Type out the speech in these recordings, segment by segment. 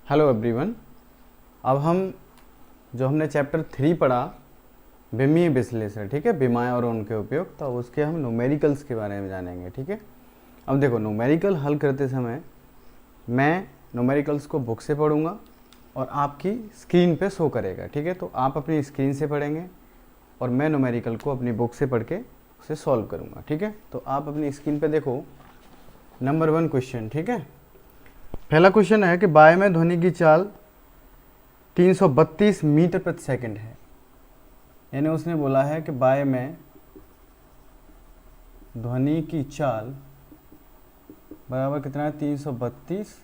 Hello everyone. अब हम जो हमने चैप्टर 3 पढ़ा विमीय विश्लेषण, ठीक है, विमाएँ और उनके उपयोग, तो उसके हम न्यूमेरिकल्स के बारे में जानेंगे। ठीक है, अब देखो न्यूमेरिकल हल करते समय मैं न्यूमेरिकल्स को बुक से पढ़ूंगा और आपकी स्क्रीन पे शो करेगा। ठीक है, तो आप अपनी स्क्रीन से पढ़ेंगे और मैं न्यूमेरिकल को अपनी बुक से पढ़ के उसे सॉल्व करूंगा। ठीक है, तो आप अपनी स्क्रीन पे देखो नंबर 1 क्वेश्चन। ठीक है, पहला क्वेश्चन है कि वायु में ध्वनि की चाल 332 मीटर प्रति सेकंड है। यानी उसने बोला है कि वायु में ध्वनि की चाल बराबर कितना है, 332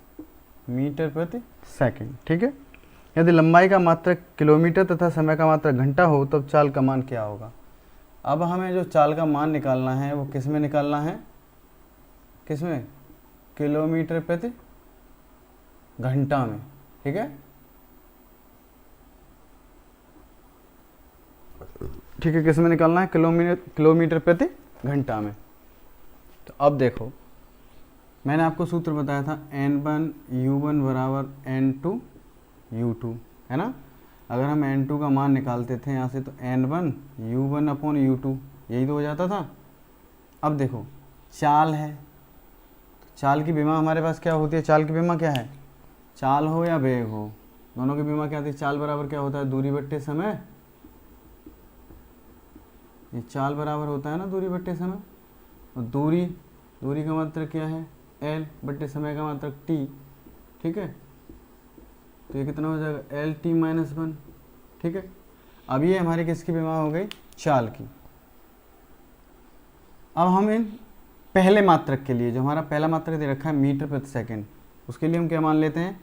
मीटर प्रति सेकंड। ठीक है, यदि लंबाई का मात्रक किलोमीटर तथा समय का मात्रक घंटा हो तब चाल का मान क्या होगा। अब हमें जो चाल का मान निकालना है वो किस में निकालना है, किस में, किलोमीटर प्रति घंटा में। ठीक है, ठीक है, किस में निकालना है, किलोमीटर प्रति घंटा में। तो अब देखो मैंने आपको सूत्र बताया था N1 U1 बराबर N2 U2, है ना। अगर हम N2 का मान निकालते थे यहाँ से तो N1 U1 अपॉन U2, यही तो हो जाता था। अब देखो चाल है, तो चाल की बीमा हमारे पास क्या होती है, चाल की बीमा क्या है, चाल हो या वेग हो, दोनों की बीमा क्या होती है। चाल बराबर क्या होता है, दूरी बट्टे समय। ये चाल बराबर होता है ना दूरी बट्टे समय, और दूरी का मात्रक क्या है, L बट्टे समय का मात्रक T। ठीक है, तो ये कितना हो जाएगा, LT माइनस 1। ठीक है, अब ये हमारी किसकी बीमा हो गई, चाल की। अब हम इन पहले मात्रक के लिए, जो हमारा पहला मात्रक दे रखा है मीटर प्रति सेकंड, उसके लिए हम क्या मान लेते हैं,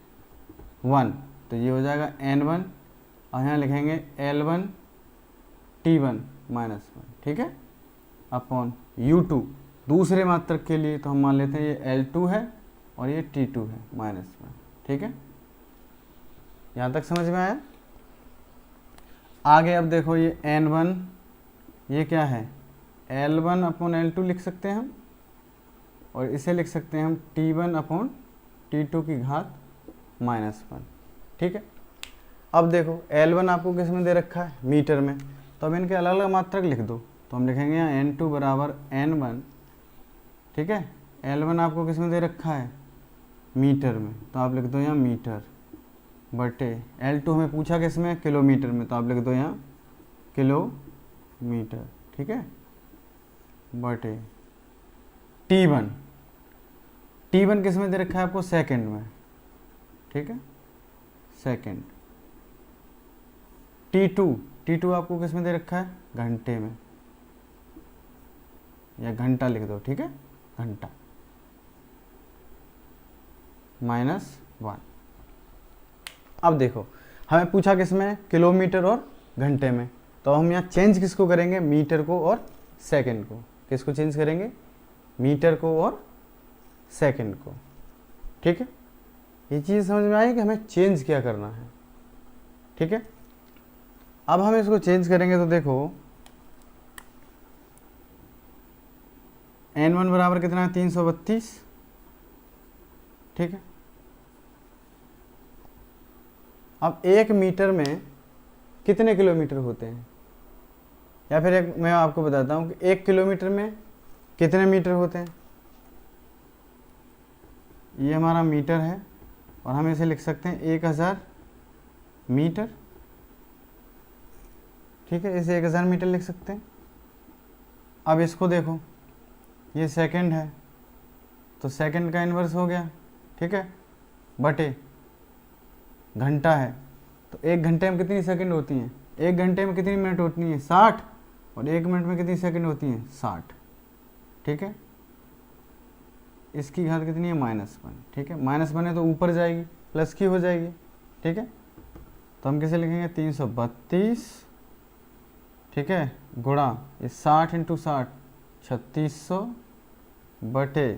1। तो ये हो जाएगा N1 और यहाँ लिखेंगे L1 T1 माइनस 1। ठीक है, अपॉन U2 दूसरे मात्रक के लिए, तो हम मान लेते हैं ये L2 है और ये T2 है माइनस 1। ठीक है, यहाँ तक समझ में आया। आगे अब देखो ये N1 ये क्या है, L1 अपॉन L2 लिख सकते हैं हम, और इसे लिख सकते हैं हम T1 अपॉन T2 की घात माइनस 1। ठीक है, अब देखो L1 आपको किस में दे रखा है, मीटर में, तो अब इनके अलग अलग मात्रक लिख दो। तो हम लिखेंगे यहाँ N2 बराबर N1। ठीक है, L1 आपको किस में दे रखा है, मीटर में, तो आप लिख दो यहाँ मीटर बटे L2 हमें पूछा किस में, किलोमीटर में, तो आप लिख दो यहाँ किलोमीटर। ठीक है, बटे T1 किस में दे रखा है आपको, सेकंड में। ठीक है, सेकंड। T2 आपको किस में दे रखा है, घंटे में, या घंटा लिख दो। ठीक है, घंटा माइनस 1। अब देखो हमें पूछा किस में, किलोमीटर और घंटे में, तो हम यहाँ चेंज किसको करेंगे, मीटर को और सेकंड को। किसको चेंज करेंगे, मीटर को और सेकंड को। ठीक है, ये चीज़ समझ में आई कि हमें चेंज क्या करना है। ठीक है, अब हम इसको चेंज करेंगे तो देखो N1 बराबर कितना है, 332। ठीक है, अब 1 मीटर में कितने किलोमीटर होते हैं, या फिर एक मैं आपको बताता हूँ कि 1 किलोमीटर में कितने मीटर होते हैं। ये हमारा मीटर है और हम इसे लिख सकते हैं 1000 मीटर। ठीक है, इसे 1000 मीटर लिख सकते हैं। अब इसको देखो, ये सेकंड है तो सेकंड का इन्वर्स हो गया। ठीक है, बटे घंटा है तो 1 घंटे में कितनी सेकंड होती हैं, 1 घंटे में कितनी मिनट होती हैं, 60, और 1 मिनट में कितनी सेकंड होती हैं, 60। ठीक है, इसकी घात कितनी है, माइनस 1। ठीक है, माइनस 1 है तो ऊपर जाएगी, प्लस की हो जाएगी। ठीक है, तो हम कैसे लिखेंगे, 332। ठीक है, गुणा ये 60 इंटू 60 3600 बटे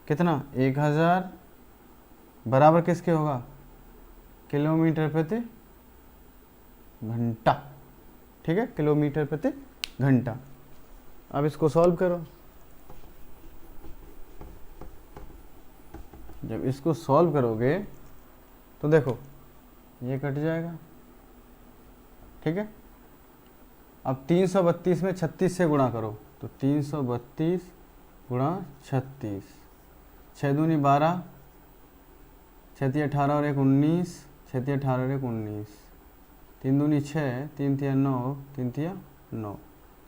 कितना, 1000 बराबर किसके होगा, किलोमीटर प्रति घंटा। ठीक है, किलोमीटर प्रति घंटा। अब इसको सॉल्व करो, जब इसको सॉल्व करोगे तो देखो ये कट जाएगा, ठीक है। अब 332 में 36 से गुणा करो, तो 332 गुणा 36, 6 दूनी 12, 6 तिया 18 और 1 19, 6 तिया 18 और 1 19, 3 दूनी 6, 3 तिया 9, 3 तिया 9,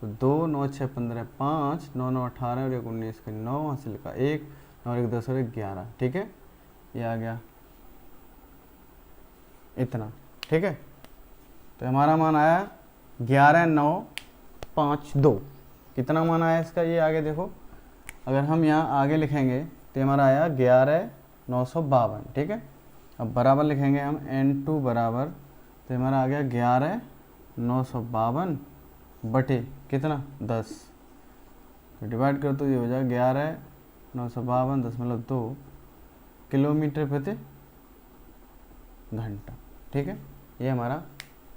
तो 2 9 6 15 5, 9 9 18 और 1 19 के 9 हासिल का 1, 9 और 1 10 और 1 11, ठीक है। ये आ गया इतना, ठीक है। तो हमारा मान आया 11 9 5 2। कितना मान आया इसका, ये आगे देखो, अगर हम यहाँ आगे लिखेंगे तो हमारा आया 11 952, ठीक है। अब बराबर लिखेंगे हम n2 बराबर, तो हमारा आ गया 11 952 बटे कितना 10, तो डिवाइड कर तो ये हो जाएगा 11 952 10.2 किलोमीटर प्रति घंटा, ठीक है। ये हमारा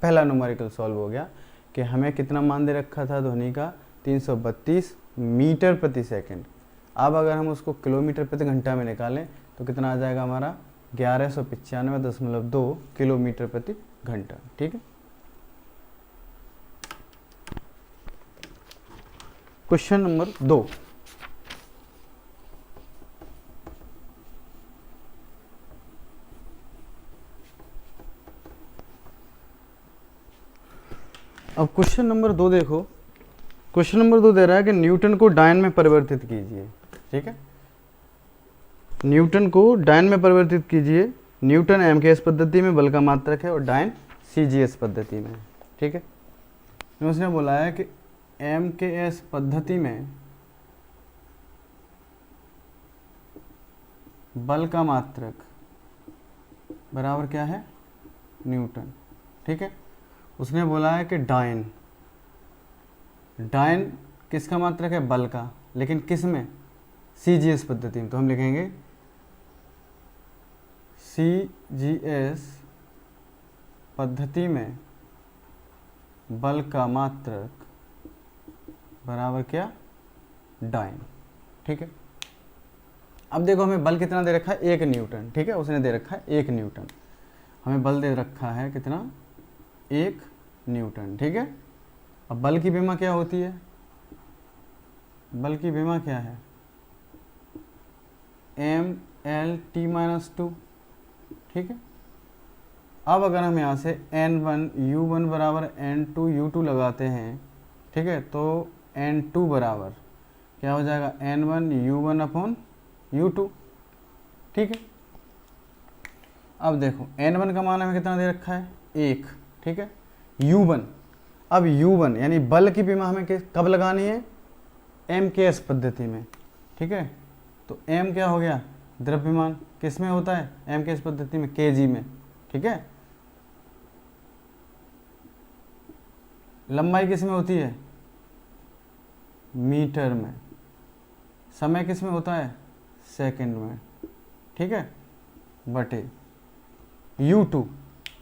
पहला न्यूमेरिकल सॉल्व हो गया कि हमें कितना मान दे रखा था ध्वनि का, 332 मीटर प्रति सेकंड। अब अगर हम उसको किलोमीटर प्रति घंटा में निकालें तो कितना आ जाएगा हमारा 1195.2 किलोमीटर प्रति घंटा, ठीक है। क्वेश्चन नंबर 2, अब क्वेश्चन नंबर 2 देखो। क्वेश्चन नंबर 2 दे रहा है कि न्यूटन को डायन में परिवर्तित कीजिए, ठीक है। न्यूटन को डायन में परिवर्तित कीजिए। न्यूटन एमकेएस पद्धति में बल का मात्रक है और डायन सीजीएस पद्धति में, ठीक है। उसने बोला है कि एमकेएस पद्धति में बल का मात्रक बराबर क्या है, न्यूटन, ठीक है। उसने बोला है कि डायन किसका मात्रक है, बल का, लेकिन किस में, सीजीएस पद्धति में। तो हम लिखेंगे सीजीएस पद्धति में बल का मात्रक बराबर क्या, डायन, ठीक है। अब देखो हमें बल कितना दे रखा है, 1 न्यूटन, ठीक है। उसने दे रखा है 1 न्यूटन, हमें बल दे रखा है कितना, 1 न्यूटन, ठीक है। अब बल की विमा क्या होती है, बल की विमा क्या है, mLt-2, ठीक है। अब अगर हम यहाँ से n1 u1 बराबर n2 u2 लगाते हैं, ठीक है, तो n2 बराबर क्या हो जाएगा, n1 u1 अपॉन u2, ठीक है। अब देखो n1 का मान हमें कितना दे रखा है, 1, ठीक है। u1, अब u1 यानी बल की विमा हमें कब लगानी है, एमकेएस पद्धति में, ठीक है। तो m क्या हो गया, द्रव्यमान, किस में होता है, एमकेएस पद्धति में, केजी में, ठीक है। लंबाई किस में होती है, मीटर में। समय किस में होता है, सेकंड में, ठीक है, बटे u2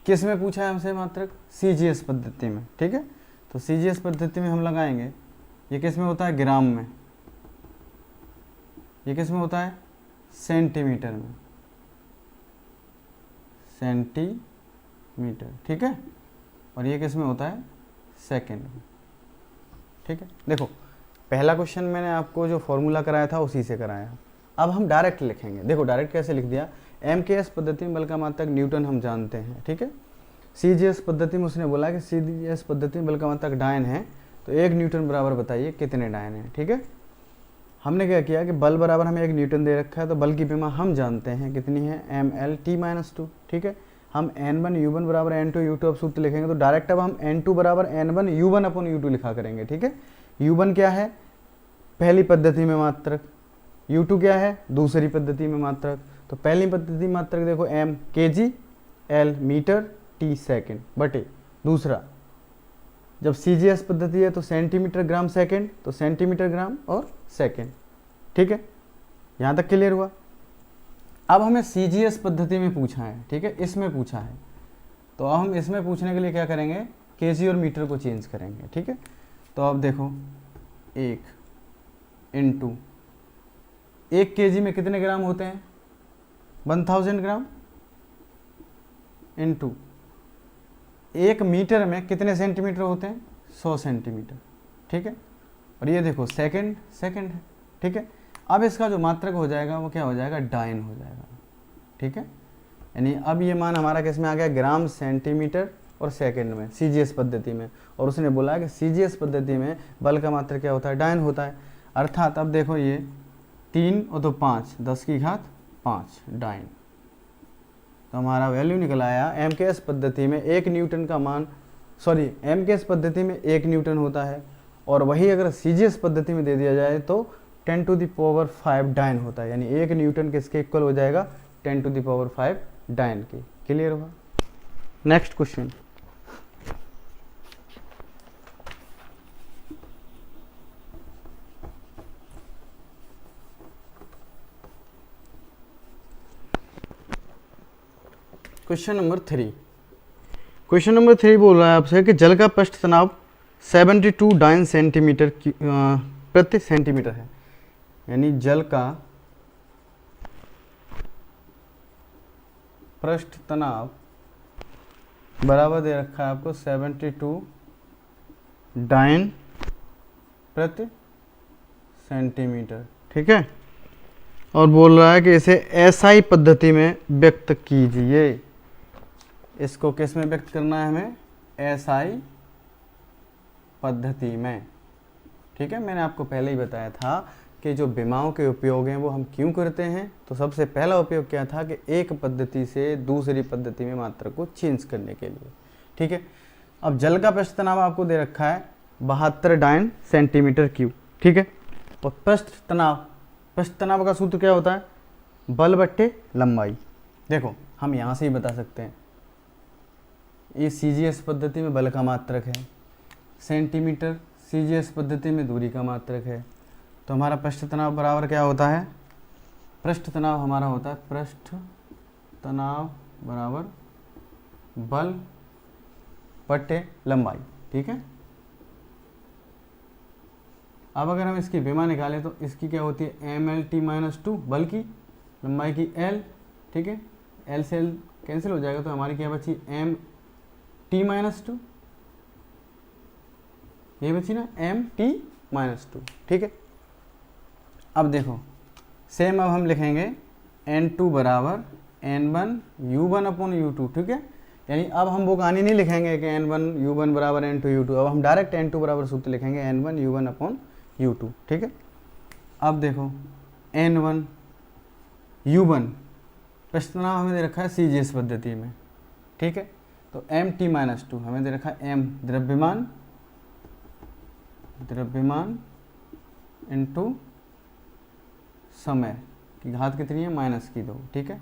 किस में पूछा है हमसे मात्रक, सीजीएस पद्धति में, ठीक है। तो सीजीएस पद्धति में हम लगाएंगे, ये किस में होता है, ग्राम में, ये किस में होता है, सेंटीमीटर में, सेंटीमीटर, ठीक है। और ये किस में होता है, सेकंड में, ठीक है। देखो पहला क्वेश्चन मैंने आपको जो फॉर्मूला कराया था उसी से कराया। अब हम डायरेक्ट लिखेंगे, देखो डायरेक्ट कैसे लिख दिया, एमकेएस पद्धति में बल का मात्रक न्यूटन हम जानते हैं, ठीक है। सीजीएस पद्धति में उसने बोला कि सीजीएस पद्धति में बल का मात्रक डायन है, तो 1 न्यूटन बराबर बताइए कितने डायन हैं, ठीक है। हमने क्या किया कि बल बराबर हमें 1 न्यूटन दे रखा है, तो बल की विमा हम जानते हैं कितनी है, mLt-2, ठीक है। हम n1 u1 बराबर n2 u2 अब सूत्र लिखेंगे, तो डायरेक्ट अब हम n2 बराबर n1 u1 अपॉन u2 लिखा करेंगे, ठीक है। u1 क्या है, पहली पद्धति में मात्रक, u2 क्या है, दूसरी पद्धति में मात्रक। तो पहली पद्धति मात्रक देखो m kg, l metre, t second, बटे दूसरा जब सीजीएस पद्धति है तो सेंटीमीटर ग्राम सेकंड, तो सेंटीमीटर ग्राम और सेकंड, ठीक है। यहाँ तक क्लियर हुआ। अब हमें सीजीएस पद्धति में पूछा है, ठीक है, इसमें पूछा है, तो अब हम इसमें पूछने के लिए क्या करेंगे, केजी और मीटर को चेंज करेंगे, ठीक है। तो अब देखो 1 इंटू 1 केजी में कितने ग्राम होते हैं, 1000 ग्राम, इंटू 1 मीटर में कितने सेंटीमीटर होते हैं, 100 सेंटीमीटर, ठीक है। और ये देखो सेकंड सेकंड है, ठीक है। अब इसका जो मात्रक हो जाएगा वो क्या हो जाएगा, डाइन हो जाएगा, ठीक है। यानी अब ये मान हमारा किस में आ गया, ग्राम सेंटीमीटर और सेकंड में, सीजीएस पद्धति में। और उसने बोला कि सीजीएस पद्धति में बल का मात्रक क्या होता है, डाइन होता है। अर्थात अब देखो ये 3 और 2 5, 10 की घात 5 डाइन। तो हमारा वैल्यू निकल आया एमकेएस पद्धति में 1 न्यूटन का मान, सॉरी एमकेएस पद्धति में 1 न्यूटन होता है, और वही अगर सीजीएस पद्धति में दे दिया जाए तो 10⁵ डाइन होता है। यानी 1 न्यूटन किसके इक्वल हो जाएगा, 10⁵ डाइन की। क्लियर हुआ। Next question, question number 3। Question number 3 बोल रहा है आपसे कि जल का पृष्ठ तनाव 72 डाइन सेंटीमीटर प्रति सेंटीमीटर है। यानी जल का पृष्ठ तनाव बराबर दे रखा है आपको 72 डाइन प्रति सेंटीमीटर, ठीक है। और बोल रहा है कि इसे एसआई पद्धति में व्यक्त कीजिए। इसको किस में व्यक्त करना है हमें, एसआई पद्धति में, ठीक है। मैंने आपको पहले ही बताया था कि जो विमाओं के उपयोग हैं वो हम क्यों करते हैं। तो सबसे पहला उपयोग क्या था कि एक पद्धति से दूसरी पद्धति में मात्रा को चेंज करने के लिए, ठीक है। अब जल का पृष्ठ तनाव आपको दे रखा है 72 डाइन सेंटीमीटर क्यूब, ठीक है। और पृष्ठ तनाव का सूत्र क्या होता है, बल बट्टे लंबाई। देखो हम यहाँ से ही बता सकते हैं, ये सीजीएस पद्धति में बल का मात्रक है, सेंटीमीटर सीजीएस पद्धति में दूरी का मात्रक है। तो हमारा पृष्ठ तनाव बराबर क्या होता है, पृष्ठ तनाव हमारा होता है पृष्ठ तनाव बराबर बल बट्टे लंबाई, ठीक है। अब अगर हम इसकी विमा निकालें तो इसकी क्या होती है, MLT-2, बल की लंबाई की L, ठीक है। L से L कैंसिल हो जाएगा तो हमारी क्या बची, MT-2, ये बची ना MT-2, ठीक है। अब देखो सेम अब हम लिखेंगे N2 बराबर N1 U1 अपॉन U2, ठीक है। यानी अब हम वो कहानी नहीं लिखेंगे कि N1 U1 बराबर N2 U2, अब हम डायरेक्ट N2 बराबर सूत्र लिखेंगे N1 U1 अपॉन U2, ठीक है। अब देखो N1 U1 पृष्ठ तनाव हमें दे रखा है सीजीएस पद्धति में, ठीक है। तो MT-2 हमें दे रखा है M द्रव्यमान इंटू समय की घात कितनी है, -2, ठीक है,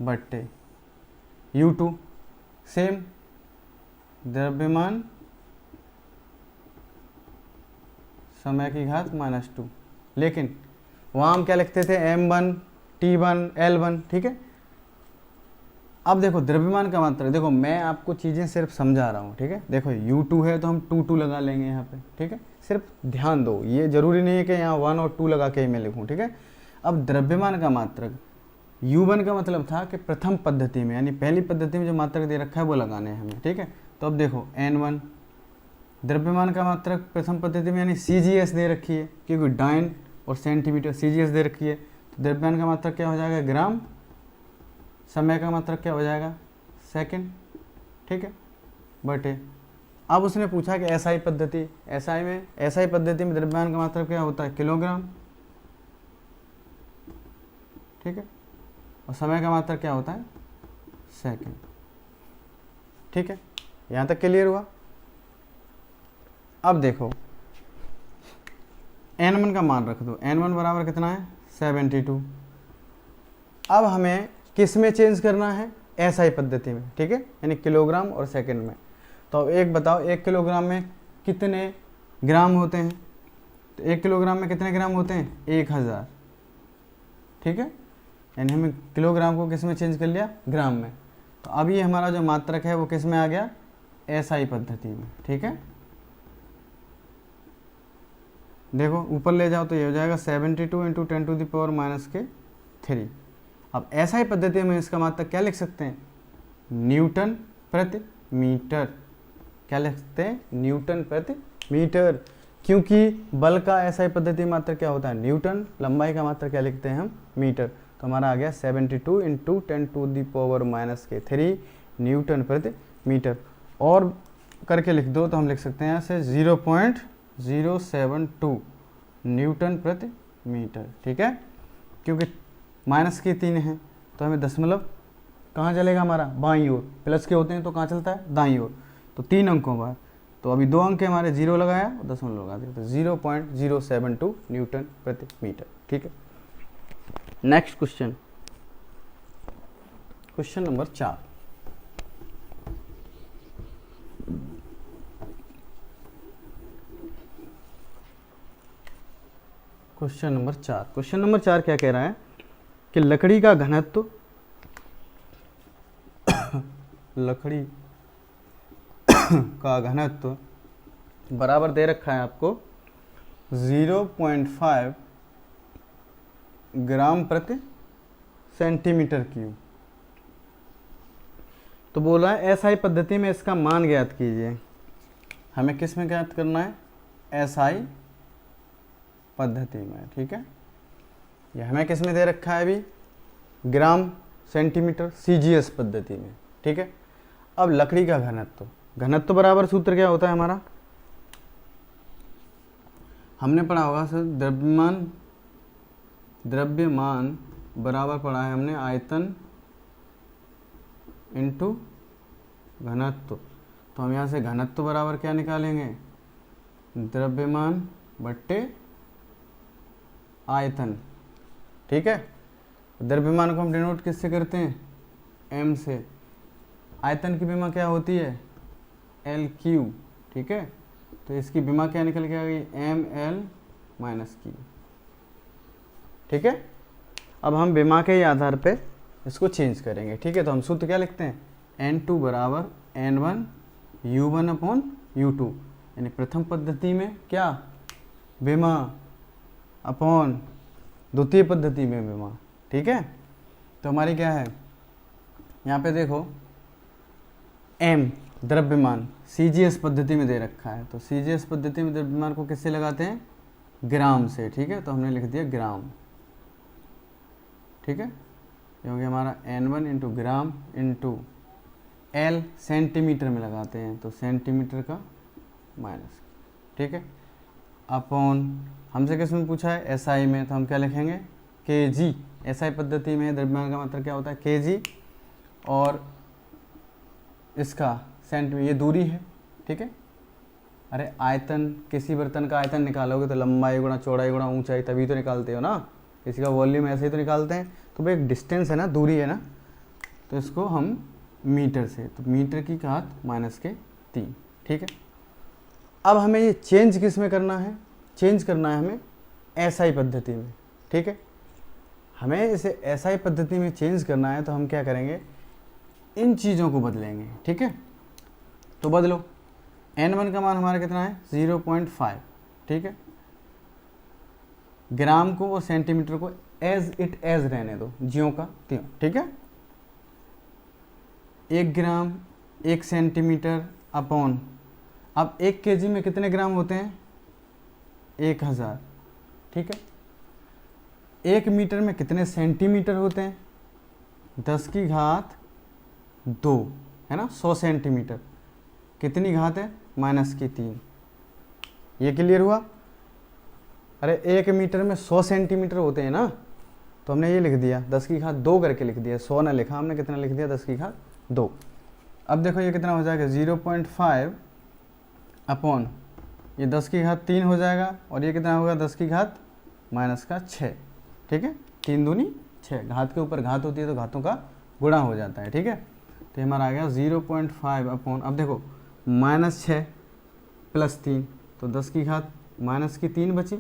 बट्टे U2 सेम द्रव्यमान समय की घात -2। लेकिन वहाँ हम क्या लिखते थे, M1 T1 L1, ठीक है। अब देखो द्रव्यमान का मात्रा, देखो मैं आपको चीज़ें सिर्फ समझा रहा हूँ, ठीक है। देखो U2 है तो हम 2 लगा लेंगे यहाँ पे, ठीक है। सिर्फ ध्यान दो, ये जरूरी नहीं है कि यहाँ 1 और 2 लगा के ही मैं लिखूँ, ठीक है। अब द्रव्यमान का मात्रक U1 का मतलब था कि प्रथम पद्धति में, यानी पहली पद्धति में जो मात्रक दे रखा है वो लगाने हैं हमें, ठीक है। तो अब देखो N1 द्रव्यमान का मात्रक प्रथम पद्धति में यानी CGS दे रखी है, क्योंकि डाइन और सेंटीमीटर CGS दे रखी है। तो द्रव्यमान का मात्रक क्या हो जाएगा, ग्राम, समय का मात्रक क्या हो जाएगा, सेकंड, ठीक है, बटे। अब उसने पूछा कि एसआई पद्धति, एसआई पद्धति में द्रव्यमान का मात्रक क्या होता है, किलोग्राम, ठीक है, और समय का मात्रक क्या होता है, सेकंड, ठीक है। यहाँ तक क्लियर हुआ। अब देखो N1 का मान रख दो, N1 बराबर कितना है, 72। अब हमें किस में चेंज करना है, एसआई पद्धति में, ठीक है, यानी किलोग्राम और सेकंड में। तो एक बताओ 1 किलोग्राम में कितने ग्राम होते हैं, तो 1 किलोग्राम में कितने ग्राम होते हैं, 1000, ठीक है। यानी हमें किलोग्राम को किस में चेंज कर लिया, ग्राम में। तो अब ये हमारा जो मात्रक है वो किस में आ गया, एसआई पद्धति में, ठीक है। देखो ऊपर ले जाओ तो ये हो जाएगा 72 इंटू 10⁻³ अब एसआई पद्धति में इसका मात्रक क्या लिख सकते हैं, न्यूटन प्रति मीटर। क्या लिखते हैं? न्यूटन प्रति मीटर, क्योंकि बल का एसआई पद्धति मात्रा क्या होता है? न्यूटन। लंबाई का मात्रा क्या लिखते हैं हम? मीटर। तो हमारा आ गया 72 इंटू 10⁻³ न्यूटन प्रति मीटर। और करके लिख दो तो हम लिख सकते हैं यहाँ से 0.072 न्यूटन प्रति मीटर। ठीक है, क्योंकि -3 है तो हमें दशमलव कहाँ चलेगा हमारा? बाईं ओर। प्लस के होते हैं तो कहाँ चलता है? दाईं ओर। तो 3 अंकों बाद, तो अभी 2 अंक हमारे 0 लगाया और दशमलव लगा दिया, तो 0.072 न्यूटन प्रति मीटर। ठीक है, next question, question number 4। Question number 4, question number 4 क्या कह रहा है कि लकड़ी का घनत्व लकड़ी का घनत्व बराबर दे रखा है आपको 0.5 ग्राम प्रति सेंटीमीटर क्यूब। तो बोला है एसआई पद्धति में इसका मान ज्ञात कीजिए। हमें किस में ज्ञात करना है? एसआई पद्धति में। ठीक है, ये हमें किस में दे रखा है अभी? ग्राम सेंटीमीटर, सीजीएस पद्धति में। ठीक है, अब लकड़ी का घनत्व, घनत्व बराबर सूत्र क्या होता है हमारा? हमने पढ़ा होगा सर, द्रव्यमान बराबर पढ़ा है हमने आयतन इंटू घनत्व। तो हम यहाँ से घनत्व बराबर क्या निकालेंगे? द्रव्यमान बट्टे आयतन। ठीक है, द्रव्यमान को हम डिनोट किससे करते हैं? m से। आयतन की विमा क्या होती है? L3। ठीक है, तो इसकी विमा क्या निकल के आ गई? ml-q। ठीक है, अब हम विमा के ही आधार पे इसको चेंज करेंगे। ठीक है, तो हम सूत्र क्या लिखते हैं? N2 बराबर N1 U1/U2, यानी प्रथम पद्धति में क्या? विमा अपॉन द्वितीय पद्धति में विमा। ठीक है, तो हमारी क्या है यहाँ पे देखो, m द्रव्यमान सीजीएस पद्धति में दे रखा है, तो सीजीएस पद्धति में द्रव्यमान को किससे लगाते हैं? ग्राम से। ठीक है, तो हमने लिख दिया ग्राम। ठीक है, क्योंकि हमारा N1 into gram into L centimetre में लगाते हैं, तो सेंटीमीटर का माइनस। ठीक है, अपॉन हमसे किस में पूछा है? एसआई में, तो हम क्या लिखेंगे? केजी। एसआई पद्धति में द्रव्यमान का मात्रा क्या होता है? केजी। और इसका सेंट में ये दूरी है। ठीक है, अरे आयतन, किसी बर्तन का आयतन निकालोगे तो लंबाई गुणा चौड़ाई गुणा ऊंचाई, तभी तो निकालते हो ना। किसी का वॉल्यूम ऐसे ही तो निकालते हैं। तो भाई एक डिस्टेंस है ना, दूरी है ना, तो इसको हम मीटर से, तो मीटर की घात -3। ठीक है, अब हमें ये चेंज किस में करना है? चेंज करना है हमें एसआई पद्धति में। ठीक है, हमें इसे एसआई पद्धति में चेंज करना है, तो हम क्या करेंगे? इन चीज़ों को बदलेंगे। ठीक है, तो बदलो। N1 का मान हमारा कितना है? 0.5। ठीक है, ग्राम को और सेंटीमीटर को एज इट एज रहने दो, ज्यों का त्यों। ठीक है, 1 ग्राम 1 सेंटीमीटर अपॉन, अब 1 केजी में कितने ग्राम होते हैं? 1000। ठीक है, 1 मीटर में कितने सेंटीमीटर होते हैं? 10⁻², है ना। 100 सेंटीमीटर कितनी घात है? -3। ये क्लियर हुआ? अरे 1 मीटर में 100 सेंटीमीटर होते हैं ना, तो हमने ये लिख दिया 10⁻² करके लिख दिया। 100 ना लिखा हमने, कितना लिख दिया? 10⁻²। अब देखो ये कितना हो जाएगा? 0.5 अपॉन ये 10⁻³ हो जाएगा, और ये कितना होगा? 10⁻⁻6। ठीक है, 3 दूनी 6। घात के ऊपर घात होती है तो घातों का गुणा हो जाता है। ठीक है, तो हमारा आ गया 0.5 अपॉन, अब देखो -6 + 3, तो 10⁻³ बची,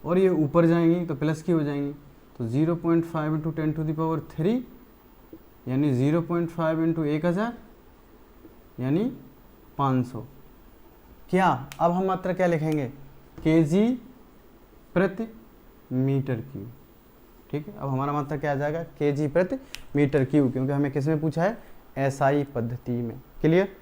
और ये ऊपर जाएंगी तो प्लस की हो जाएंगी, तो 0.5 इंटू 10⁻³ यानी 0.5 इंटू 1000 यानी 500। क्या अब हम मात्रा क्या लिखेंगे? केजी प्रति मीटर क्यूब। ठीक है, अब हमारा मात्रा क्या आ जाएगा? केजी प्रति मीटर क्यूब, क्योंकि हमें किस में पूछा है? एसआई पद्धति में। Clear?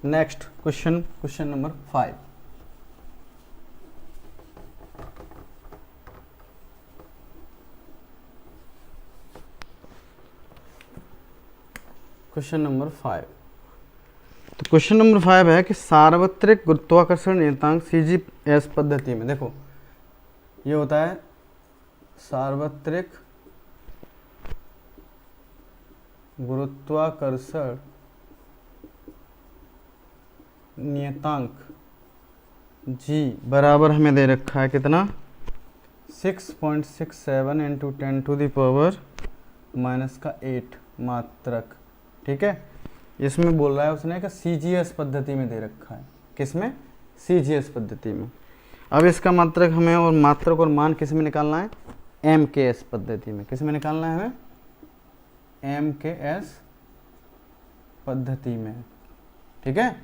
Next question number 5। Question number 5। तो क्वेश्चन नंबर 5 है कि सार्वत्रिक गुरुत्वाकर्षण नियतांक सीजीएस पद्धति में, देखो ये होता है सार्वत्रिक गुरुत्वाकर्षण नियतांक जी बराबर हमें दे रखा है कितना, 6.67 इंटू 10⁻⁻8 मात्रक। ठीक है, इसमें बोल रहा है उसने कि सीजीएस पद्धति में दे रखा है। किसमें? सीजीएस पद्धति में। अब इसका मात्रक हमें और मात्रक और मान किस में निकालना है? एमकेएस पद्धति में। किस में निकालना है हमें? एमकेएस पद्धति में। ठीक है,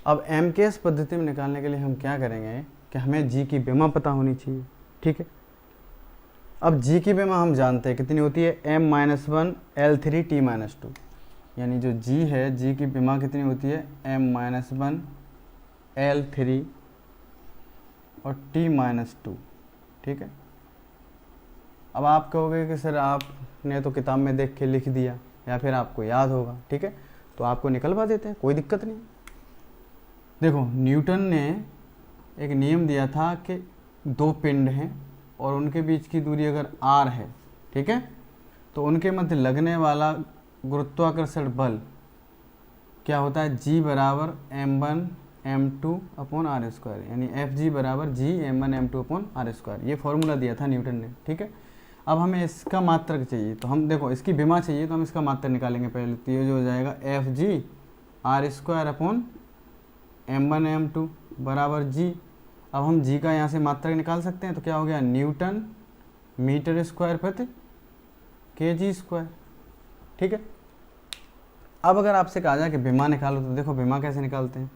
अब एमकेएस पद्धति में निकालने के लिए हम क्या करेंगे कि हमें जी की विमा पता होनी चाहिए। ठीक है, अब जी की विमा हम जानते हैं कितनी होती है, m-1 L3 T-2, यानी जो जी है, जी की विमा कितनी होती है, m-1 L3 और T-2। ठीक है, अब आप कहोगे कि सर आपने तो किताब में देख के लिख दिया या फिर आपको याद होगा। ठीक है, तो आपको निकलवा देते हैं, कोई दिक्कत नहीं। देखो न्यूटन ने एक नियम दिया था कि दो पिंड हैं और उनके बीच की दूरी अगर r है, ठीक है, तो उनके मध्य लगने वाला गुरुत्वाकर्षण बल क्या होता है, G बराबर m1 m2 upon R square, यानी Fg बराबर G m1 m2 upon R square. ये फॉर्मूला दिया था न्यूटन ने। ठीक है, अब हमें इसका मात्रक चाहिए, तो हम देखो इसकी विमा चाहिए तो हम इसका मात्रक निकालेंगे पहले। तो ये जो हो जाएगा Fg are square upon m1 m2 बराबर G। अब हम G का यहाँ से मात्रक निकाल सकते हैं, तो क्या हो गया, न्यूटन मीटर स्क्वायर प्रति kg स्क्वायर। ठीक है, अब अगर आपसे कहा जाए कि विमा निकालो, तो देखो विमा कैसे निकालते हैं।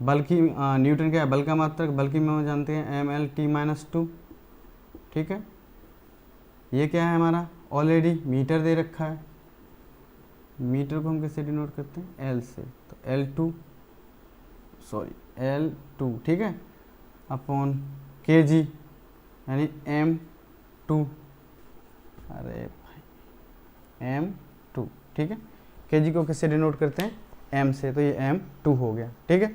बल की न्यूटन क्या है, बल का मात्रक, बल की विमा जानते हैं mL/T-2। ठीक है, ये क्या है हमारा, ऑलरेडी मीटर दे रखा है। मीटर को हम कैसे डिनोट करते हैं, L से, तो L2। ठीक है, अपॉन kg यानी m2, अरे भाई m2। ठीक है, kg को किससे डिनोट करते हैं, m से, तो ये m2 हो गया। ठीक है,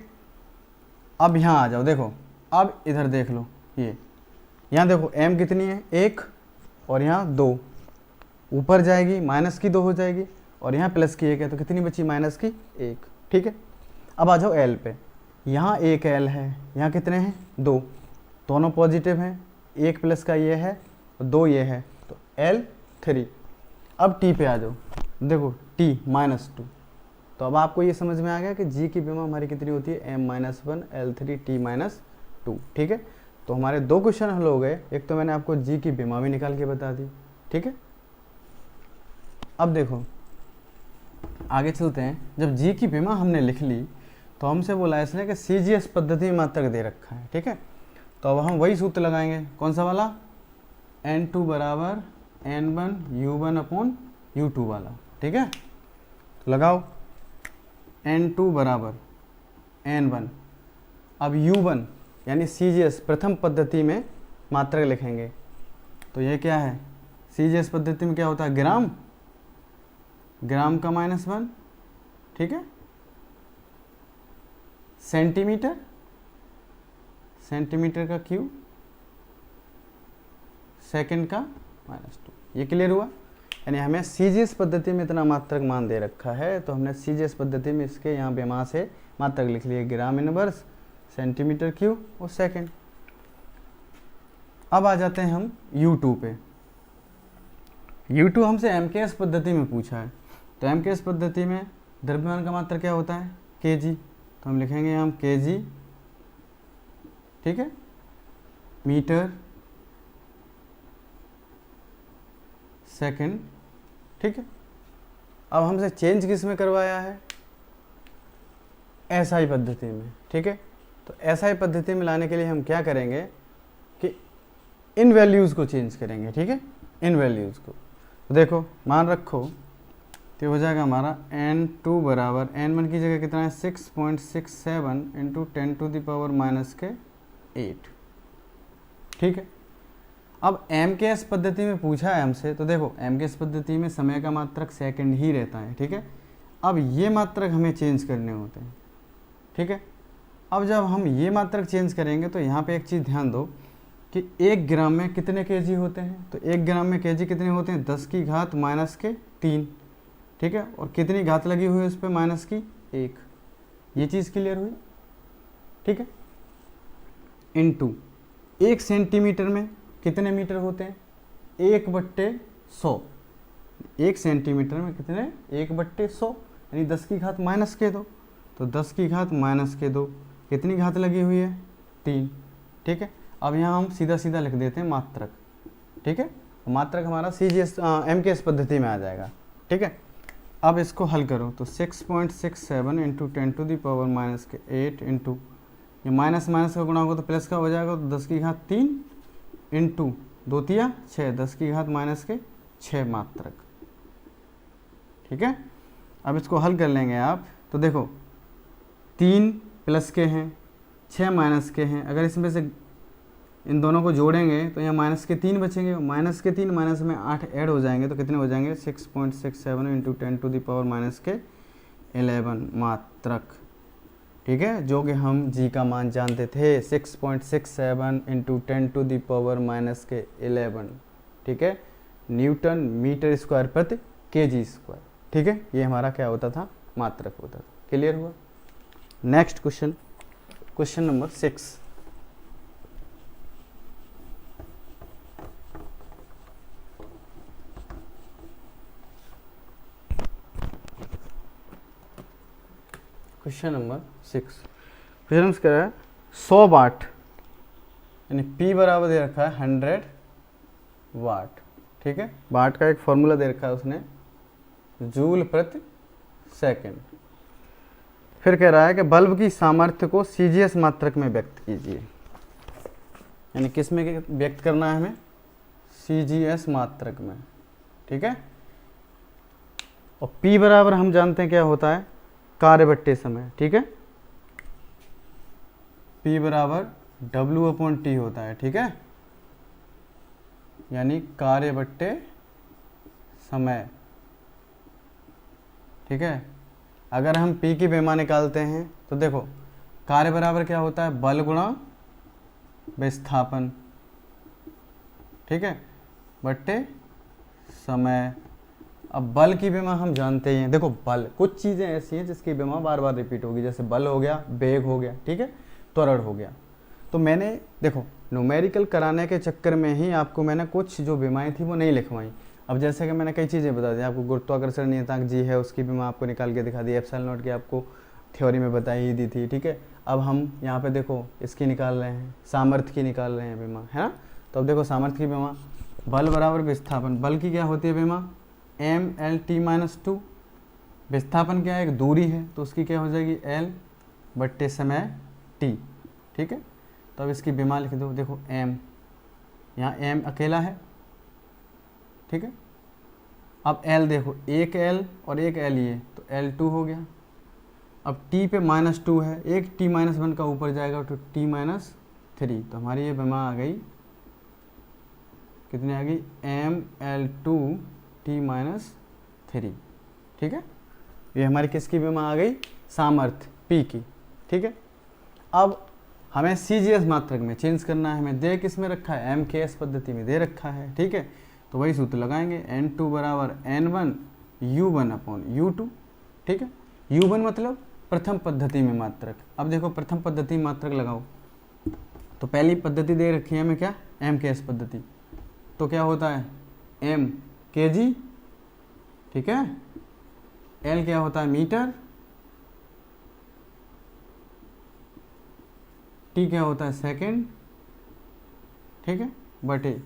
अब यहाँ आ जाओ, देखो अब इधर देख लो, ये यहाँ देखो m कितनी है, 1, और यहाँ 2, ऊपर जाएगी माइनस की 2 हो जाएगी, और यहाँ प्लस की 1 है, तो कितनी बची, माइनस की 1। ठीक है, अब आ जाओ l पे, यहाँ एक l है, यहाँ कितने हैं, 2, दोनों पॉजिटिव हैं, 1 प्लस का ये है और 2 ये है, तो L3। अब t पे आ जाओ, देखो t -2, तो अब आपको ये समझ में आ गया कि g की विमा हमारी कितनी होती है, m-1 L3 T-2। ठीक है, तो हमारे दो क्वेश्चन हल हो गए। एक तो मैंने आपको जी की विमा भी निकाल के बता दी। ठीक है, अब देखो आगे चलते हैं। जब जी की विमा हमने लिख ली तो हमसे बोला इसने कि सीजीएस पद्धति में मात्रक दे रखा है। ठीक है, तो अब हम वही सूत्र लगाएंगे, कौन सा वाला, n2 बराबर n1 u1 अपॉन u2 वाला। ठीक है, तो लगाओ n2 बराबर n1, अब u1 यानी सीजीएस प्रथम पद्धति में मात्रक लिखेंगे, तो ये क्या है, सीजीएस पद्धति में क्या होता है, ग्राम, ग्राम का -1। ठीक है, सेंटीमीटर, सेंटीमीटर का क्यूब, सेकंड का -2। ये क्लियर हुआ, यानी हमें सीजीएस पद्धति में इतना मात्रक मान दे रखा है, तो हमने सीजीएस पद्धति में इसके यहाँ विमा से मात्रक लिख लिए, ग्राम इनवर्स, सेंटीमीटर क्यूब और सेकंड। अब आ जाते हैं हम U2 पे। U2 हमसे एमकेएस पद्धति में पूछा है, तो एमकेएस पद्धति में द्रव्यमान का मात्रक क्या होता है, kg, तो हम लिखेंगे हम kg। ठीक है, मीटर सेकंड। ठीक है, अब हमसे चेंज किस में करवाया है, एसआई पद्धति में। ठीक है, तो एसआई पद्धति में लाने के लिए हम क्या करेंगे कि इन वैल्यूज़ को चेंज करेंगे। ठीक है, इन वैल्यूज़ को। तो देखो मान रखो तो हो जाएगा हमारा n2 बराबर n1 की जगह कितना है 6.67 इंटू 10⁻⁻8। ठीक है। अब MKS पद्धति में पूछा है हमसे, तो देखो MKS पद्धति में समय का मात्रक सेकंड ही रहता है। ठीक है। अब ये मात्रक हमें चेंज करने होते हैं। ठीक है। अब जब हम ये मात्रक चेंज करेंगे तो यहाँ पे एक चीज़ ध्यान दो कि 1 ग्राम में कितने केजी होते हैं। तो 1 ग्राम में केजी कितने होते हैं 10⁻³ ठीक है। और कितनी घात लगी हुई है उस पर -1। ये चीज़ क्लियर हुई। ठीक है। इनटू 1 सेंटीमीटर में कितने मीटर होते हैं 1/100। 1 सेंटीमीटर में कितने 1/100 यानी 10⁻²। तो 10⁻², कितनी घात लगी हुई है 3। ठीक है। अब यहाँ हम सीधा सीधा लिख देते हैं मात्रक। ठीक है। मात्रक हमारा CGS MKS पद्धति में आ जाएगा। ठीक है। अब इसको हल करो तो 6.67 इंटू 10⁻⁻8 इंटू ये माइनस माइनस का गुणा होगा तो प्लस का हो जाएगा। तो 10⁻³ इंटू 2 तिया 6 10⁻⁻6 मात्रक। ठीक है। अब इसको हल कर लेंगे आप तो देखो 3 प्लस के हैं 6 माइनस के हैं। अगर इसमें से इन दोनों को जोड़ेंगे तो यहाँ -3 बचेंगे। -3 माइनस में 8 ऐड हो जाएंगे तो कितने हो जाएंगे 6.67 इंटू 10⁻⁻11 मात्रक। ठीक है। जो कि हम जी का मान जानते थे 6.67 इंटू 10⁻⁻11। ठीक है। न्यूटन मीटर स्क्वायर प्रति kg स्क्वायर। ठीक है। ये हमारा क्या होता था मात्रक होता था। क्लियर हुआ। Next question, question number 6। Question number 6 question कह रहा है 100 वाट यानी P बराबर दे रखा है 100 वाट। ठीक है। वाट का एक फॉर्मूला दे रखा है उसने जूल प्रति सेकंड। फिर कह रहा है कि बल्ब की सामर्थ्य को CGS मात्रक में व्यक्त कीजिए। यानी किस में व्यक्त करना है हमें CGS मात्रक में। ठीक है। और P बराबर हम जानते हैं क्या होता है कार्य बट्टे समय। ठीक है। P बराबर W/T होता है। ठीक है। यानी कार्य बट्टे समय। ठीक है। अगर हम P की बेमा निकालते हैं तो देखो कार्य बराबर क्या होता है बल गुणा विस्थापन। ठीक है। बट्टे समय। अब बल की बेमा हम जानते ही हैं। देखो बल कुछ चीज़ें ऐसी हैं जिसकी बेमा बार बार रिपीट होगी। जैसे बल हो गया, वेग हो गया, ठीक है, त्वरण हो गया। तो मैंने देखो न्यूमेरिकल कराने के चक्कर में ही आपको मैंने कुछ जो बेमाएँ थी वो नहीं लिखवाई। अब जैसे कि मैंने कई चीज़ें बता दी आपको। गुरुत्वाकर्षण नियतांक जी है उसकी बेमा आपको निकाल के दिखा दी। एप्सिलॉन नॉट की आपको थ्योरी में बताई ही दी थी। ठीक है। अब हम यहाँ पे देखो इसकी निकाल रहे हैं, सामर्थ्य की निकाल रहे हैं बेमा, है ना। तो अब देखो सामर्थ्य की बेमा बल बराबर विस्थापन। बल की क्या होती है बेमा mL/t-2। विस्थापन क्या है एक दूरी है तो उसकी क्या हो जाएगी L बट्टे समय t। ठीक है। तो अब इसकी बेमा लिख दो। देखो m यहाँ m अकेला है। ठीक है। अब L देखो एक L और एक L ये तो L2 हो गया। अब t पे -2 है, एक t-1 का ऊपर जाएगा तो t-3। तो हमारी ये बेमा आ गई कितनी आ गई mL2t-3। ठीक है। ये हमारी किसकी बेमा आ गई सामर्थ्य P की। ठीक है। अब हमें CGS मात्रक में चेंज करना है। हमें दे किस में रखा है MKS पद्धति में दे रखा है। ठीक है। तो वही सूत्र लगाएंगे N2 बराबर N1 U1/U2। ठीक है। U1 मतलब प्रथम पद्धति में मात्रक। अब देखो प्रथम पद्धति मात्रक लगाओ तो पहली पद्धति दे रखी है हमें क्या MKS पद्धति। तो क्या होता है M kg। ठीक है। L क्या होता है मीटर। T क्या होता है सेकंड। ठीक है। बटे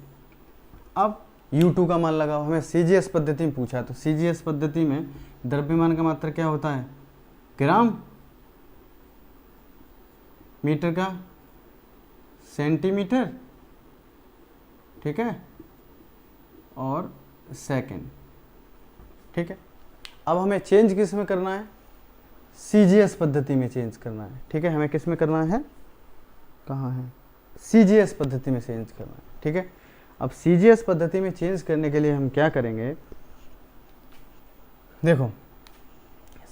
अब U2 का मान लगाओ। हमें CGS पद्धति में पूछा तो CGS पद्धति में द्रव्यमान का मात्रक क्या होता है ग्राम, मीटर का सेंटीमीटर। ठीक है। और सेकेंड, ठीक है। अब हमें चेंज किस में करना है, CGS पद्धति में चेंज करना है, ठीक है। हमें किस में करना है, कहाँ है, CGS पद्धति में चेंज करना है, ठीक है। अब CGS पद्धति में चेंज करने के लिए हम क्या करेंगे, देखो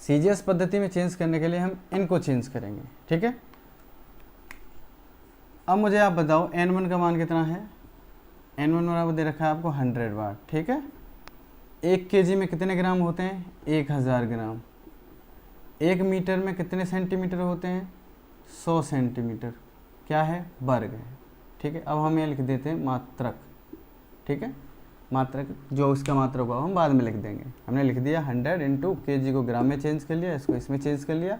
CGS पद्धति में चेंज करने के लिए हम इनको चेंज करेंगे, ठीक है। अब मुझे आप बताओ N1 का मान कितना है, N1 बराबर दे रखा है आपको 100 वाट, ठीक है। 1 kg में कितने ग्राम होते हैं, 1000 ग्राम। 1 मीटर में कितने सेंटीमीटर होते हैं, 100 सेंटीमीटर, क्या है, वर्ग है, ठीक है। अब हम ये लिख देते हैं मात्रक, ठीक है। मात्रक जो उसका मात्रक होगा हम बाद में लिख देंगे। हमने लिख दिया 100 इंटू kg को ग्राम में चेंज कर लिया, इसको इसमें चेंज कर लिया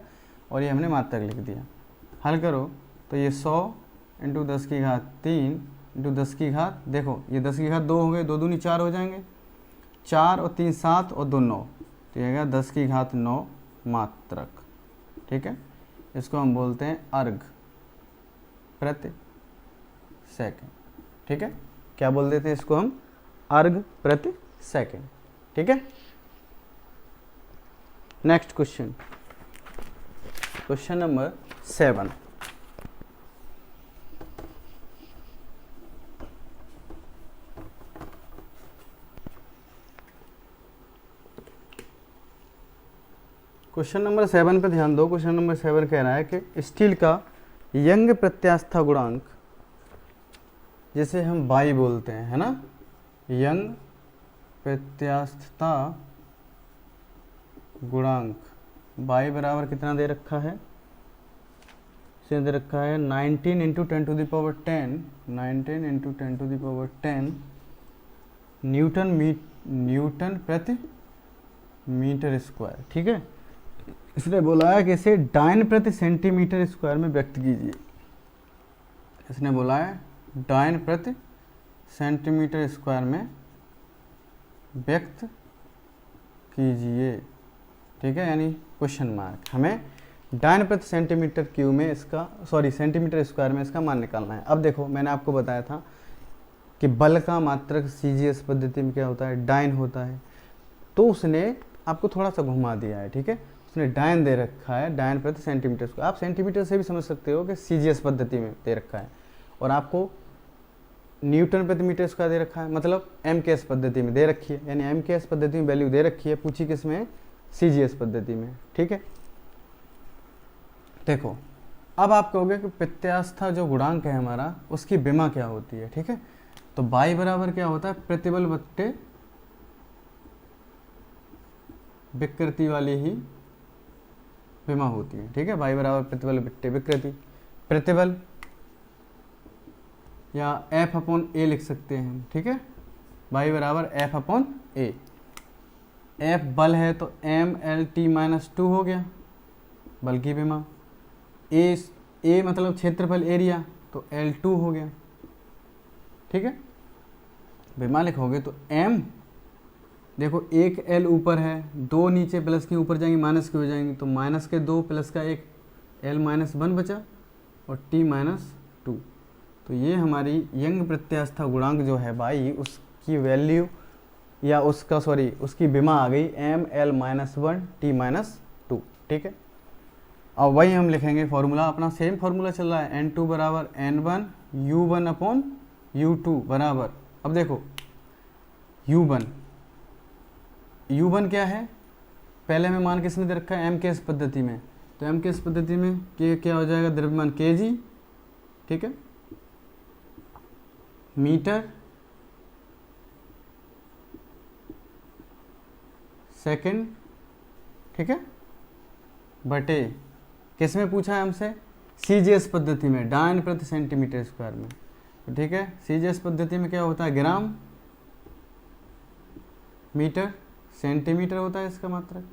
और ये हमने मात्रक लिख दिया। हल करो तो ये 100 इंटू 10 की घात 3 इंटू 10 की घात, देखो ये 10 की घात 2 हो गए, 2 दूनी 4 हो जाएंगे, 4 और 3 7 और 2 9, तो ये 10 की घात 9 मात्रक, ठीक है। इसको हम बोलते हैं अर्घ प्रति सेकंड, ठीक है। क्या बोल देते हैं इसको हम, अर्घ प्रति सेकंड, ठीक है। Next question, question number 7। Question number 7 पे ध्यान दो। क्वेश्चन नंबर 7 कह रहा है कि स्टील का यंग प्रत्यास्था गुणांक, जिसे हम बाई बोलते हैं, है ना, यंग प्रत्यास्थता गुणांक बाई बराबर कितना दे रखा है, इसे दे रखा है 19 into 10 to the power 10, 19 into 10 to the power 10 newton प्रति मीटर स्क्वायर, ठीक है। इसने बोला है कि इसे डाइन प्रति सेंटीमीटर स्क्वायर में व्यक्त कीजिए। इसने बोला है डाइन प्रति सेंटीमीटर स्क्वायर में व्यक्त कीजिए, ठीक है, यानी क्वेश्चन मार्क। हमें डाइन प्रति सेंटीमीटर क्यूब में इसका, सॉरी सेंटीमीटर स्क्वायर में इसका मान निकालना है। अब देखो मैंने आपको बताया था कि बल का मात्रक CGS पद्धति में क्या होता है, डाइन होता है, तो उसने आपको थोड़ा सा घुमा दिया है, ठीक है। उसने डाइन दे रखा है, डाइन प्रति सेंटीमीटर स्क्वायर, आप सेंटीमीटर से भी समझ सकते हो कि CGS पद्धति में दे रखा है, और आपको न्यूटन प्रति मीटर स्क्वायर दे रखा है, मतलब MKS पद्धति में दे रखी है, यानी MKS पद्धति में वैल्यू दे रखी है, पूछी किस में, CGS पद्धति में, ठीक है। देखो अब आप कहोगे कि प्रत्यास्था जो गुणांक है हमारा, उसकी विमा क्या होती है, ठीक है। तो बाई बराबर क्या होता है, प्रतिबल बट्टे विकृति वाली ही विमा होती है, ठीक है। बाई बराबर प्रतिबल बट्टे विकृति, प्रतिबल या F/A लिख सकते हैं, ठीक है। बाई बराबर F/A, F बल है तो MLT-2 हो गया बल की विमा, A मतलब क्षेत्रफल एरिया, तो L2 हो गया, ठीक है। विमा लिखोगे तो M, देखो एक L ऊपर है, 2 नीचे प्लस की ऊपर जाएंगी माइनस की हो जाएंगी, तो माइनस के 2 प्लस का 1, L-1 बचा और T-2, तो ये हमारी यंग प्रत्यास्था गुणांक जो है भाई, उसकी वैल्यू या उसका सॉरी उसकी विमा आ गई ML-1 T-2, ठीक है। अब वही हम लिखेंगे फॉर्मूला, अपना सेम फॉर्मूला चल रहा है, N2 बराबर N1 U1/U2 बराबर, अब देखो U1 क्या है, पहले में मान किस में दे रखा है, MKS पद्धति में, तो MKS पद्धति में क्या हो जाएगा, द्रव्यमान kg, ठीक है, मीटर सेकंड, ठीक है, बटे किस में पूछा है हमसे, CGS पद्धति में, डाइन प्रति सेंटीमीटर स्क्वायर में, तो ठीक है। CGS पद्धति में क्या होता है, ग्राम मीटर सेंटीमीटर होता है इसका मात्रक,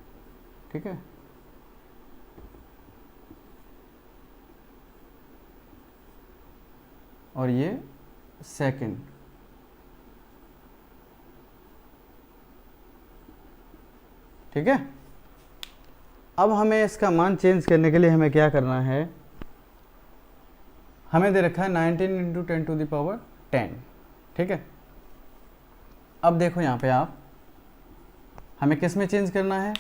ठीक है। और ये सेकंड, ठीक है। अब हमें इसका मान चेंज करने के लिए हमें क्या करना है, हमें दे रखा है 19 इंटू 10 टू द पावर 10, ठीक है। अब देखो यहाँ पे आप हमें किस में चेंज करना है,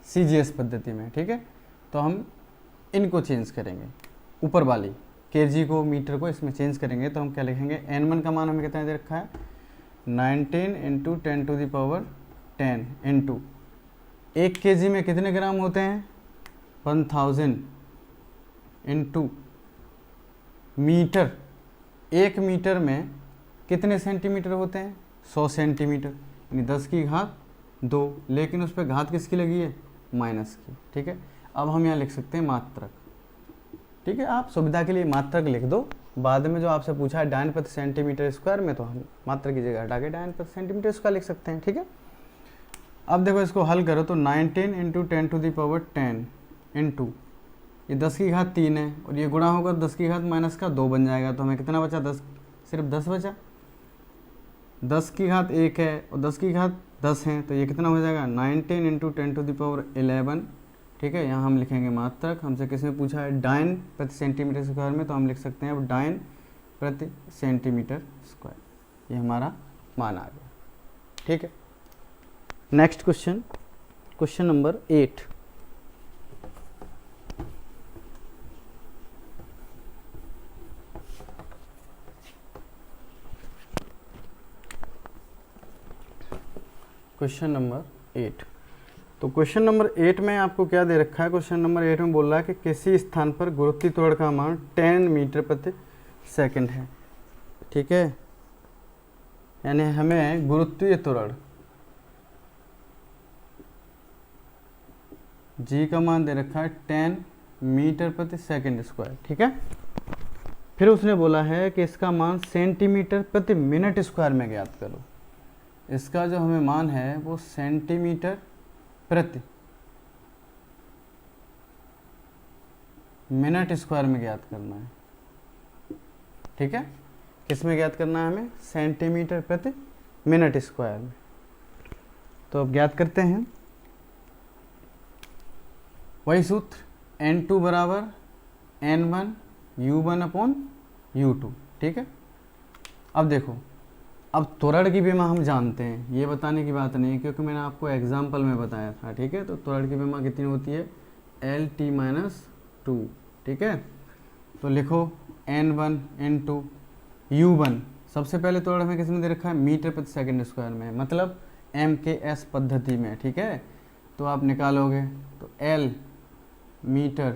CGS पद्धति में, ठीक है। तो हम इनको चेंज करेंगे, ऊपर वाली kg को मीटर को इसमें चेंज करेंगे। तो हम क्या लिखेंगे, n1 का मान हमें कितना दे रखा है 19 × 10⁻10 इंटू 1 kg में कितने ग्राम होते हैं 1000 इंटू मीटर, 1 मीटर में कितने सेंटीमीटर होते हैं 100 सेंटीमीटर, यानी 10 की घात 2, लेकिन उस पर घात किसकी लगी है माइनस की, ठीक है। अब हम यहाँ लिख सकते हैं मात्रक, ठीक है। आप सुविधा के लिए मात्रक लिख दो, बाद में जो आपसे पूछा है डायन प्रति सेंटीमीटर स्क्वायर में, तो हम मात्रक की जगह हटा के डायन प्रति सेंटीमीटर स्क्वायर लिख सकते हैं, ठीक है। अब देखो इसको हल करो तो 19 × 10⁻10 इंटू ये 10 की घात 3 है और ये गुणा होगा 10 की घात माइनस का 2 बन जाएगा। तो हमें कितना बचा 10, सिर्फ 10 बचा। 10 की घात 1 है और 10 की घात 10 है, तो ये कितना हो जाएगा 19 × 10⁻11, ठीक है। यहाँ हम लिखेंगे मात्रक। हमसे किस में पूछा है डायन प्रति सेंटीमीटर स्क्वायर में, तो हम लिख सकते हैं अब डायन प्रति सेंटीमीटर स्क्वायर, ये हमारा मान आ गया, ठीक है। Next question, question number 8। Question number 8। तो क्वेश्चन नंबर 8 में आपको क्या दे रखा है, क्वेश्चन नंबर 8 में बोल रहा है कि किसी स्थान पर गुरुत्वीय त्वरण का मान 10 मीटर प्रति सेकंड है, ठीक है। यानी हमें गुरुत्वीय त्वरण जी का मान दे रखा है 10 मीटर प्रति सेकंड स्क्वायर, ठीक है। फिर उसने बोला है कि इसका मान सेंटीमीटर प्रति मिनट स्क्वायर में ज्ञात करो। इसका जो हमें मान है वो सेंटीमीटर प्रति मिनट स्क्वायर में ज्ञात करना है, ठीक है। किस में ज्ञात करना है हमें, सेंटीमीटर प्रति मिनट स्क्वायर में। तो अब ज्ञात करते हैं, वही सूत्र n2 बराबर n1 u1/u2, ठीक है। अब देखो, अब त्वरण की विमा हम जानते हैं, ये बताने की बात नहीं है क्योंकि मैंने आपको एग्जाम्पल में बताया था, ठीक है। तो त्वरण की विमा कितनी होती है Lt-2, ठीक है। तो लिखो n1 × u1, सबसे पहले त्वरण हमें किसमें दे रखा है मीटर प्रति सेकंड स्क्वायर में, मतलब MKS पद्धति में, ठीक है। तो आप निकालोगे तो L मीटर,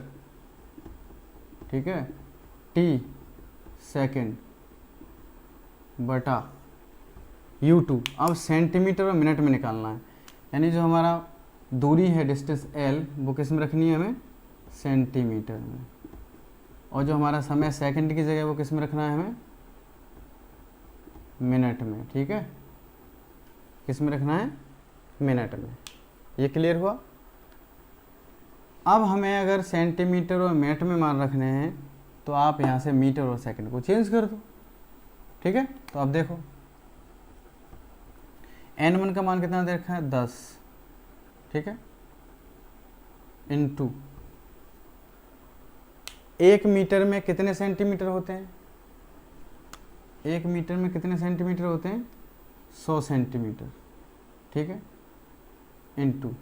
ठीक है, T सेकंड बटा u2। अब सेंटीमीटर और मिनट में निकालना है, यानी जो हमारा दूरी है डिस्टेंस L वो किस में रखनी है हमें सेंटीमीटर में, और जो हमारा समय सेकंड की जगह वो किस में रखना है हमें मिनट में, ठीक है। किस में रखना है मिनट में। ये क्लियर हुआ। अब हमें अगर सेंटीमीटर और मिनट में मान रखने हैं तो आप यहाँ से मीटर और सेकंड को चेंज कर दो, ठीक है। तो अब देखो n1 का मान कितना दे रखा है 10, ठीक है, इंटू 1 मीटर में कितने सेंटीमीटर होते हैं, 1 मीटर में कितने सेंटीमीटर होते हैं 100 सेंटीमीटर, ठीक है, इंटू।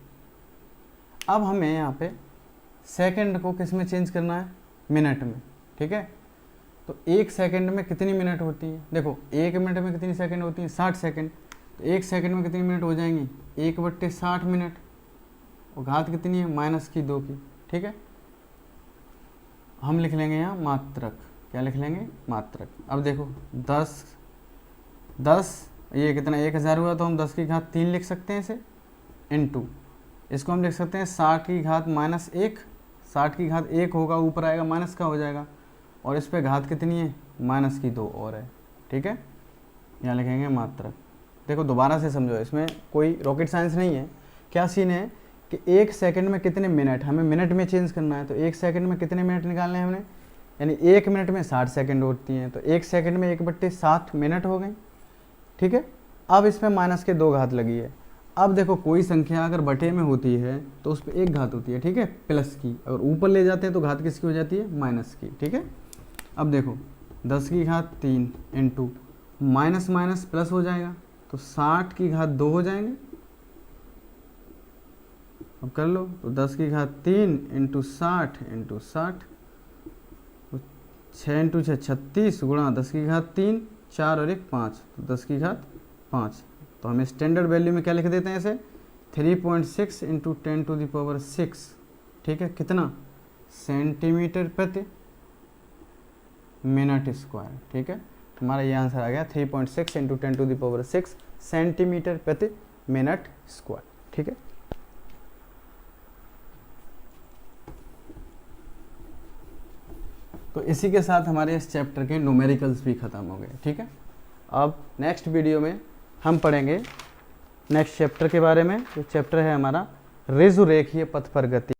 अब हमें यहाँ पे सेकंड को किस में चेंज करना है मिनट में, ठीक है। तो 1 सेकंड में कितनी मिनट होती है, देखो 1 मिनट में कितनी सेकंड होती है 60 सेकंड, तो 1 सेकंड में कितनी मिनट हो जाएंगी 1/60 मिनट, और घात कितनी है -2 की, ठीक है। हम लिख लेंगे यहाँ मात्रक, क्या लिख लेंगे मात्रक। अब देखो 10 ये कितना 1000 हुआ, तो हम 10 की घात 3 लिख सकते हैं इसे, इंटू इसको हम लिख सकते हैं 60 की घात -1, 60 की घात 1 होगा ऊपर आएगा माइनस का हो जाएगा, और इस पे घात कितनी है -2 और है, ठीक है। यहाँ लिखेंगे मात्रक। देखो दोबारा से समझो, इसमें कोई रॉकेट साइंस नहीं है। क्या सीन है कि 1 सेकंड में कितने मिनट, हमें मिनट में चेंज करना है, तो 1 सेकंड में कितने मिनट निकालने हैं हमने, यानी 1 मिनट में 60 सेकंड होती हैं, तो 1 सेकंड में 1/60 मिनट हो गई, ठीक है। अब इसमें -2 घात लगी है। अब देखो कोई संख्या अगर बटे में होती है तो उस पर 1 घात होती है, ठीक है, प्लस की, अगर ऊपर ले जाते हैं तो घात किसकी हो जाती है माइनस की, ठीक है। अब देखो 10 की घात 3 इंटू माइनस माइनस प्लस हो जाएगा, तो 60 की घात 2 हो जाएंगे। अब कर लो, तो 10 की घात 3 इंटू 60 इंटू 60, 6 इंटू 6 36 गुणा 10 की घात 3, 4 और 1 5, तो 10 की घात 5। तो हम स्टैंडर्ड वैल्यू में क्या लिख देते हैं इसे, 3.6 इंटू 10⁶, ठीक है, कितना, सेंटीमीटर प्रति मिनट स्क्वायर। ठीक है, हमारा ये आंसर आ गया 3.6 इंटू 10⁶ सेंटीमीटर प्रति मिनट स्क्वायर। ठीक है, तो इसी के साथ हमारे इस चैप्टर के न्यूमेरिकल्स भी ख़त्म हो गए। ठीक है, अब नेक्स्ट वीडियो में हम पढ़ेंगे नेक्स्ट चैप्टर के बारे में। जो चैप्टर है हमारा रेखीय पथ पर गति।